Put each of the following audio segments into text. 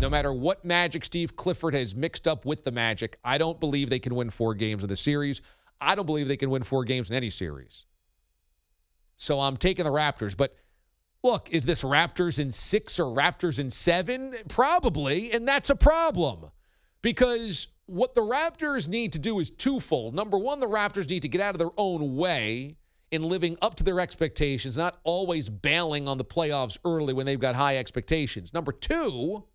No matter what magic Steve Clifford has mixed up with the Magic, I don't believe they can win 4 games in the series. I don't believe they can win 4 games in any series. So I'm taking the Raptors. But look, is this Raptors in 6 or Raptors in 7? Probably, and that's a problem. Because what the Raptors need to do is twofold. Number one, the Raptors need to get out of their own way in living up to their expectations, not always bailing on the playoffs early when they've got high expectations. Number two,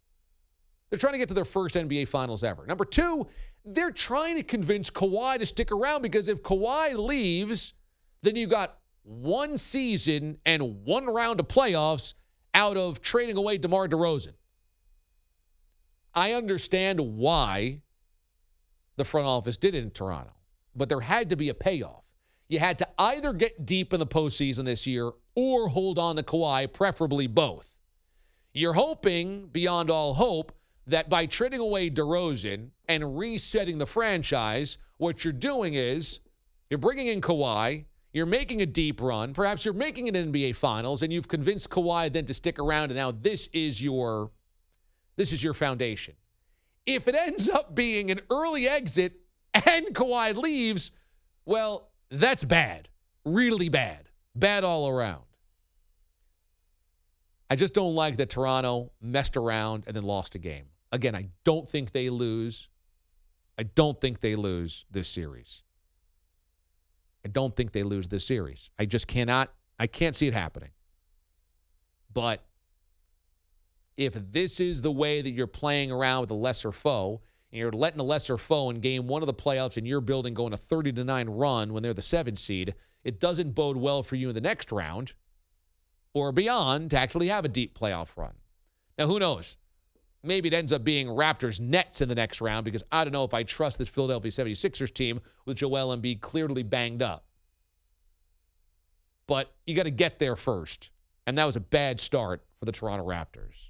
they're trying to get to their first NBA Finals ever. Number two, they're trying to convince Kawhi to stick around, because if Kawhi leaves, then you've got 1 season and 1 round of playoffs out of trading away DeMar DeRozan. I understand why the front office did it in Toronto, but there had to be a payoff. You had to either get deep in the postseason this year or hold on to Kawhi, preferably both. You're hoping, beyond all hope, that by trading away DeRozan and resetting the franchise, what you're doing is you're bringing in Kawhi, you're making a deep run, perhaps you're making an NBA Finals, and you've convinced Kawhi then to stick around, and now this is your foundation. If it ends up being an early exit and Kawhi leaves, well, that's bad. Really bad. Bad all around. I just don't like that Toronto messed around and then lost a game. Again, I don't think they lose. I don't think they lose this series. I don't think they lose this series. I just cannot. I can't see it happening. But if this is the way that you're playing around with a lesser foe, and you're letting the lesser foe in game 1 of the playoffs in your building go on a 30-9 run when they're the 7th seed, it doesn't bode well for you in the next round or beyond to actually have a deep playoff run. Now, who knows? Maybe it ends up being Raptors Nets in the next round, because I don't know if I trust this Philadelphia 76ers team with Joel Embiid clearly banged up. But you got to get there first. And that was a bad start for the Toronto Raptors.